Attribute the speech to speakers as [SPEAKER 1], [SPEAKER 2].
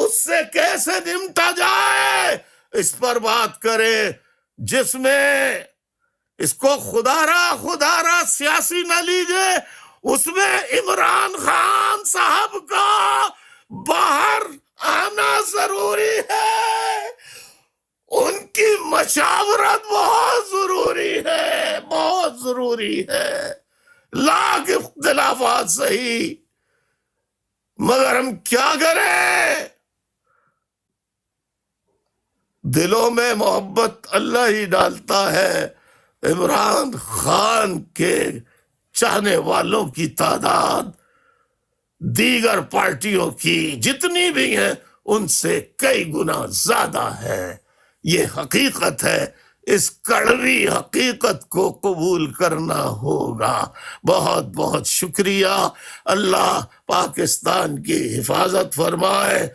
[SPEAKER 1] اس سے کیسے نمٹا جائے اس پر بات کرے، جس میں اس کو خدا را سیاسی نہ لیجئے، اس میں عمران خان صاحب کا باہر آنا ضروری ہے، ان کی مشاورت بہت ضروری ہے، بہت ضروری ہے۔ لاکھ اختلافات صحیح، مگر ہم کیا کریں؟ دلوں میں محبت اللہ ہی ڈالتا ہے۔ عمران خان کے چاہنے والوں کی تعداد دیگر پارٹیوں کی جتنی بھی ہیں ان سے کئی گنا زیادہ ہے، یہ حقیقت ہے۔ اس کڑوی حقیقت کو قبول کرنا ہوگا۔ بہت بہت شکریہ۔ اللہ پاکستان کی حفاظت فرمائے۔